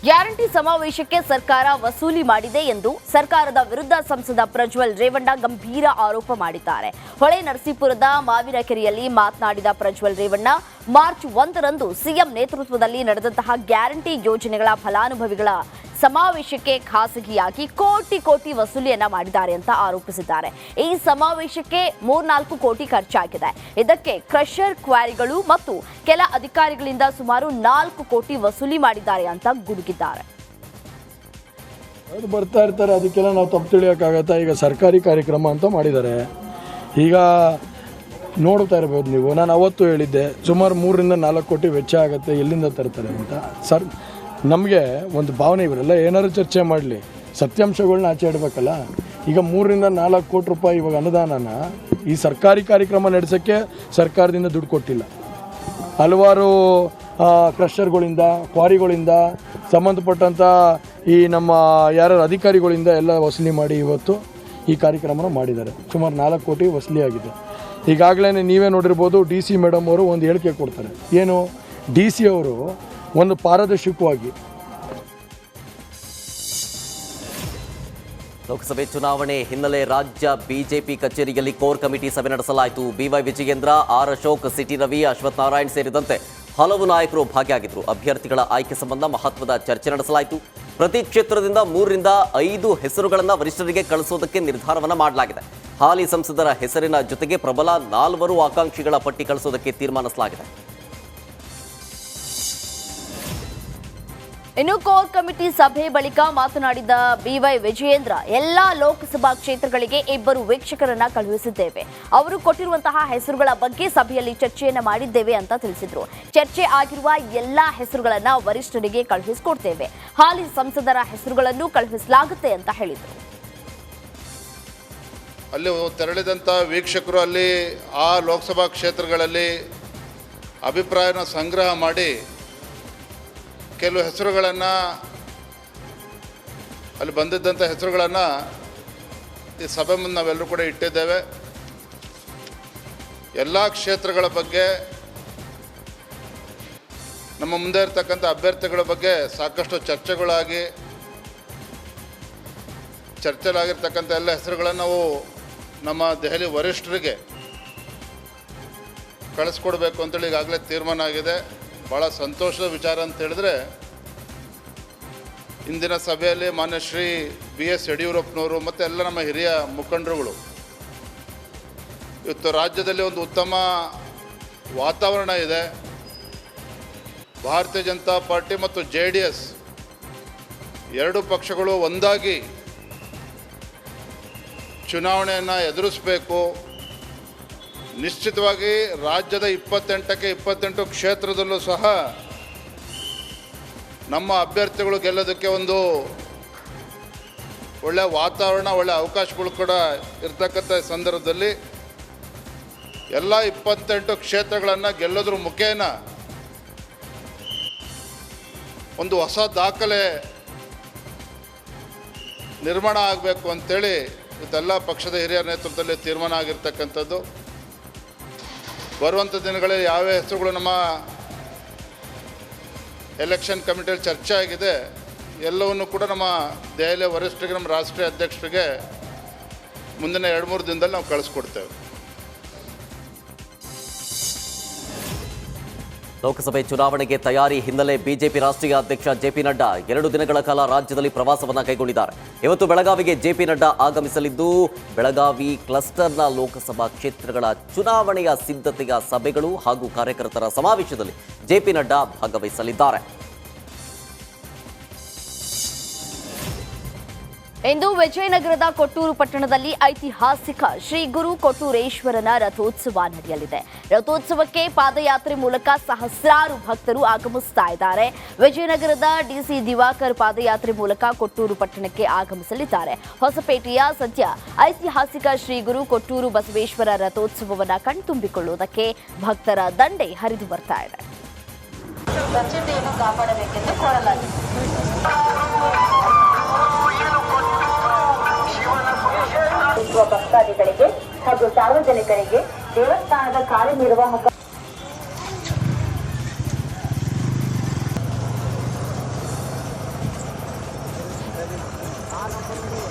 Guarantee ಸಮಾವೇಶಕ್ಕೆ ಸರ್ಕಾರ ವಸೂಲಿ ಮಾಡಿದೆ ಎಂದು ಸರ್ಕಾರದ ವಿರುದ್ಧ ಸಂಸದ ಪ್ರಜ್ವಲ್ ರೇವಣ್ಣ ಗಂಭೀರ ಆರೋಪ ಮಾಡಿದ್ದಾರೆ. ಹೊಳೆ ನರಸೀಪುರದ ಮಾವಿನಕೆರೆಯಲ್ಲಿ ಮಾತನಾಡಿದ ಪ್ರಜ್ವಲ್ ರೇವಣ್ಣ, ಮಾರ್ಚ್ 1ರಂದು ಸಿಎಂ ನೇತೃತ್ವದಲ್ಲಿ ನಡೆದಂತಹ ಗ್ಯಾರಂಟಿ ಯೋಜನೆಗಳ ಫಲಾನುಭವಿಗಳ ಸಮಾವೇಶಕ್ಕೆ ಖಾಸಗಿಯಾಗಿ ಕೋಟಿ ವಸೂಲಿಯನ್ನ ಮಾಡಿದ್ದಾರೆ ಅಂತ ಆರೋಪಿಸಿದ್ದಾರೆ. ಈ ಸಮಾವೇಶಕ್ಕೆ 3-4 ಕೋಟಿ ಖರ್ಚಾಗಿದೆ. ಇದಕ್ಕೆ ಕ್ರಷರ್, ಕ್ವಾರಿಗಳು ಮತ್ತು ಕೆಲ ಅಧಿಕಾರಿಗಳಿಂದ ಸುಮಾರು 4 ಕೋಟಿ ವಸೂಲಿ ಮಾಡಿದ್ದಾರೆ ಅಂತ ಗುಡುಗಿದ್ದಾರೆ. ಅದು ಬರ್ತಾ ಇರ್ತಾರೆ, ಅದಕ್ಕೆಲ್ಲ ನಾವು ತಪ್ಪು ತಿಳಿಯೋಕ್ಕಾಗತ್ತಾ? ಈಗ ಸರ್ಕಾರಿ ಕಾರ್ಯಕ್ರಮ ಅಂತ ಮಾಡಿದ್ದಾರೆ. ಈಗ ನೋಡ್ತಾ ಇರ್ಬೋದು ನೀವು, ನಾನು ಅವತ್ತು ಹೇಳಿದ್ದೆ ಸುಮಾರು 3-4 ಕೋಟಿ ವೆಚ್ಚ ಆಗುತ್ತೆ, ಎಲ್ಲಿಂದ ತರ್ತಾರೆ ಅಂತ. ನಮಗೆ ಒಂದು ಭಾವನೆ, ಇವರೆಲ್ಲ ಏನಾದ್ರು ಚರ್ಚೆ ಮಾಡಲಿ, ಸತ್ಯಾಂಶಗಳನ್ನ ಆಚೆ ಇಡಬೇಕಲ್ಲ. ಈಗ 3-4 ಕೋಟಿ ರೂಪಾಯಿ ಇವಾಗ ಅನುದಾನನ ಈ ಸರ್ಕಾರಿ ಕಾರ್ಯಕ್ರಮ ನಡೆಸೋಕ್ಕೆ ಸರ್ಕಾರದಿಂದ ದುಡ್ಡು ಕೊಟ್ಟಿಲ್ಲ. ಹಲವಾರು ಕ್ರಷರ್ಗಳಿಂದ, ಕ್ವಾರಿಗಳಿಂದ, ಸಂಬಂಧಪಟ್ಟಂಥ ಈ ನಮ್ಮ ಯಾರು ಅಧಿಕಾರಿಗಳಿಂದ ಎಲ್ಲ ವಸೂಲಿ ಮಾಡಿ ಇವತ್ತು ಈ ಕಾರ್ಯಕ್ರಮನ ಮಾಡಿದ್ದಾರೆ. ಸುಮಾರು 4 ಕೋಟಿ ವಸೂಲಿ ಆಗಿದೆ. ಈಗಾಗಲೇ ನೀವೇ ನೋಡಿರ್ಬೋದು, ಡಿ ಸಿ ಮೇಡಮ್ ಅವರು ಒಂದು ಹೇಳಿಕೆ ಕೊಡ್ತಾರೆ. ಏನು, ಡಿ ಸಿ ಅವರು ಒಂದು ಪಾರದರ್ಶಕವಾಗಿ ಲೋಕಸಭೆ ಚುನಾವಣೆ ಹಿನ್ನೆಲೆ ರಾಜ್ಯ ಬಿಜೆಪಿ ಕಚೇರಿಯಲ್ಲಿ ಕೋರ್ ಕಮಿಟಿ ಸಭೆ ನಡೆಸಲಾಯಿತು. B Y Vijayendra, R Ashok, C T Ravi, Ashwath Narayan ಸೇರಿದಂತೆ ಹಲವು ನಾಯಕರು ಭಾಗಿಯಾಗಿದ್ದರು. ಅಭ್ಯರ್ಥಿಗಳ ಆಯ್ಕೆ ಸಂಬಂಧ ಮಹತ್ವದ ಚರ್ಚೆ ನಡೆಸಲಾಯಿತು. ಪ್ರತಿ ಕ್ಷೇತ್ರದಿಂದ 3-5 ಹೆಸರುಗಳನ್ನು ವರಿಷ್ಠರಿಗೆ ಕಳಿಸೋದಕ್ಕೆ ನಿರ್ಧಾರವನ್ನು ಮಾಡಲಾಗಿದೆ. ಹಾಲಿ ಸಂಸದರ ಹೆಸರಿನ ಜೊತೆಗೆ ಪ್ರಬಲ 4 ಆಕಾಂಕ್ಷಿಗಳ ಪಟ್ಟಿ ಕಳಿಸೋದಕ್ಕೆ ತೀರ್ಮಾನಿಸಲಾಗಿದೆ. ಇನ್ನು ಕೋರ್ ಕಮಿಟಿ ಸಭೆ ಬಳಿಕ ಮಾತನಾಡಿದ ಬಿವೈ ವಿಜಯೇಂದ್ರ, ಎಲ್ಲಾ ಲೋಕಸಭಾ ಕ್ಷೇತ್ರಗಳಿಗೆ 2 ವೀಕ್ಷಕರನ್ನ ಕಳುಹಿಸಿದ್ದೇವೆ. ಅವರು ಕೊಟ್ಟಿರುವಂತಹ ಹೆಸರುಗಳ ಬಗ್ಗೆ ಸಭೆಯಲ್ಲಿ ಚರ್ಚೆಯನ್ನ ಮಾಡಿದ್ದೇವೆ ಅಂತ ತಿಳಿಸಿದ್ರು. ಚರ್ಚೆ ಆಗಿರುವ ಎಲ್ಲಾ ಹೆಸರುಗಳನ್ನ ವರಿಷ್ಠರಿಗೆ ಕಳುಹಿಸಿಕೊಡ್ತೇವೆ. ಹಾಲಿ ಸಂಸದರ ಹೆಸರುಗಳನ್ನು ಕಳುಹಿಸಲಾಗುತ್ತೆ ಅಂತ ಹೇಳಿದರು. ಅಲ್ಲಿ ತೆರಳಿದಂಥ ವೀಕ್ಷಕರು ಅಲ್ಲಿ ಆ ಲೋಕಸಭಾ ಕ್ಷೇತ್ರಗಳಲ್ಲಿ ಅಭಿಪ್ರಾಯನ ಸಂಗ್ರಹ ಮಾಡಿ ಕೆಲವು ಹೆಸರುಗಳನ್ನು, ಅಲ್ಲಿ ಬಂದಿದ್ದಂಥ ಹೆಸರುಗಳನ್ನು ಈ ಸಭೆ ಮುಂದೆ ನಾವೆಲ್ಲರೂ ಕೂಡ ಇಟ್ಟಿದ್ದೇವೆ. ಎಲ್ಲ ಕ್ಷೇತ್ರಗಳ ಬಗ್ಗೆ, ನಮ್ಮ ಮುಂದೆ ಇರ್ತಕ್ಕಂಥ ಅಭ್ಯರ್ಥಿಗಳ ಬಗ್ಗೆ ಸಾಕಷ್ಟು ಚರ್ಚೆಲಾಗಿರ್ತಕ್ಕಂಥ ಎಲ್ಲ ಹೆಸರುಗಳನ್ನು ನಾವು ನಮ್ಮ ದೆಹಲಿ ವರಿಷ್ಠರಿಗೆ ಕಳಿಸ್ಕೊಡ್ಬೇಕು ಅಂತೇಳಿ ಈಗಾಗಲೇ ತೀರ್ಮಾನ ಆಗಿದೆ. ಭಾಳ ಸಂತೋಷದ ವಿಚಾರ ಅಂತ ಹೇಳಿದ್ರೆ, ಇಂದಿನ ಸಭೆಯಲ್ಲಿ ಮಾನ್ಯ ಶ್ರೀ BS ಯಡಿಯೂರಪ್ಪನವರು ಮತ್ತು ಎಲ್ಲ ನಮ್ಮ ಹಿರಿಯ ಮುಖಂಡರುಗಳು ಇವತ್ತು ರಾಜ್ಯದಲ್ಲಿ ಒಂದು ಉತ್ತಮ ವಾತಾವರಣ ಇದೆ. ಭಾರತೀಯ ಜನತಾ ಪಾರ್ಟಿ ಮತ್ತು JDS 2 ಪಕ್ಷಗಳು ಒಂದಾಗಿ ಚುನಾವಣೆಯನ್ನು ಎದುರಿಸಬೇಕು. ನಿಶ್ಚಿತವಾಗಿ ರಾಜ್ಯದ 28ಕ್ಕೆ 28 ಕ್ಷೇತ್ರದಲ್ಲೂ ಸಹ ನಮ್ಮ ಅಭ್ಯರ್ಥಿಗಳು ಗೆಲ್ಲೋದಕ್ಕೆ ಒಂದು ಒಳ್ಳೆಯ ವಾತಾವರಣ, ಒಳ್ಳೆಯ ಅವಕಾಶಗಳು ಕೂಡ ಇರ್ತಕ್ಕಂಥ ಸಂದರ್ಭದಲ್ಲಿ ಎಲ್ಲ 28 ಕ್ಷೇತ್ರಗಳನ್ನು ಗೆಲ್ಲೋದ್ರ ಮುಖೇನ ಒಂದು ಹೊಸ ದಾಖಲೆ ನಿರ್ಮಾಣ ಆಗಬೇಕು ಅಂಥೇಳಿ ಇದೆಲ್ಲ ಪಕ್ಷದ ಹಿರಿಯರ ನೇತೃತ್ವದಲ್ಲಿ ತೀರ್ಮಾನ ಆಗಿರ್ತಕ್ಕಂಥದ್ದು. ಬರುವಂಥ ದಿನಗಳಲ್ಲಿ ಯಾವ ಹೆಸರುಗಳು ನಮ್ಮ ಎಲೆಕ್ಷನ್ ಕಮಿಟಿಯಲ್ಲಿ ಚರ್ಚೆ ಆಗಿದೆ ಎಲ್ಲವನ್ನು ಕೂಡ ನಮ್ಮ ದೆಹಲಿಯ ವರಿಷ್ಠರಿಗೆ, ನಮ್ಮ ರಾಷ್ಟ್ರೀಯ ಅಧ್ಯಕ್ಷರಿಗೆ ಮುಂದಿನ 2-3 ದಿನದಲ್ಲಿ ನಾವು ಕಳಿಸ್ಕೊಡ್ತೇವೆ. ಲೋಕಸಭೆ ಚುನಾವಣೆಗೆ ತಯಾರಿ ಹಿನ್ನೆಲೆ ಬಿಜೆಪಿ ರಾಷ್ಟ್ರೀಯ ಅಧ್ಯಕ್ಷ JP ನಡ್ಡಾ 2 ದಿನಗಳ ಕಾಲ ರಾಜ್ಯದಲ್ಲಿ ಪ್ರವಾಸವನ್ನು ಕೈಗೊಂಡಿದ್ದಾರೆ. ಇವತ್ತು ಬೆಳಗಾವಿಗೆ JP ನಡ್ಡಾ ಆಗಮಿಸಲಿದ್ದು, ಬೆಳಗಾವಿ ಕ್ಲಸ್ಟರ್ನ ಲೋಕಸಭಾ ಕ್ಷೇತ್ರಗಳ ಚುನಾವಣೆಯ ಸಿದ್ಧತೆಯ ಸಭೆಗಳು ಹಾಗೂ ಕಾರ್ಯಕರ್ತರ ಸಮಾವೇಶದಲ್ಲಿ JP ನಡ್ಡಾ ಭಾಗವಹಿಸಲಿದ್ದಾರೆ. ಇಂದು ವಿಜಯನಗರದ ಕೊಟ್ಟೂರು ಪಟ್ಟಣದಲ್ಲಿ ಐತಿಹಾಸಿಕ ಶ್ರೀ ಗುರು ಕೊಟ್ಟೂರೇಶ್ವರನ ರಥೋತ್ಸವ ನಡೆಯಲಿದೆ. ರಥೋತ್ಸವಕ್ಕೆ ಪಾದಯಾತ್ರೆ ಮೂಲಕ ಸಹಸ್ರಾರು ಭಕ್ತರು ಆಗಮಿಸ್ತಾ ಇದ್ದಾರೆ. ವಿಜಯನಗರದ DC ದಿವಾಕರ್ ಪಾದಯಾತ್ರೆ ಮೂಲಕ ಕೊಟ್ಟೂರು ಪಟ್ಟಣಕ್ಕೆ ಆಗಮಿಸಲಿದ್ದಾರೆ. ಹೊಸಪೇಟೆಯ ಸದ್ಯ ಐತಿಹಾಸಿಕ ಶ್ರೀ ಗುರು ಕೊಟ್ಟೂರು ಬಸವೇಶ್ವರ ರಥೋತ್ಸವವನ್ನು ಕಣ್ತುಂಬಿಕೊಳ್ಳುವುದಕ್ಕೆ ಭಕ್ತರ ದಂಡೆ ಹರಿದು ಬರ್ತಾ ಇದೆ. ಸ್ವಚ್ಛತೆಯನ್ನು ಕಾಪಾಡಬೇಕೆಂದು ಕೋರಲಾಗಿದೆ. ಭಕ್ತಾದಿಗಳಿಗೆ ಹಾಗೂ ಸಾರ್ವಜನಿಕರಿಗೆ ದೇವಸ್ಥಾನದ ಕಾರ್ಯನಿರ್ವಾಹಕ ಆ ನಂಬರ್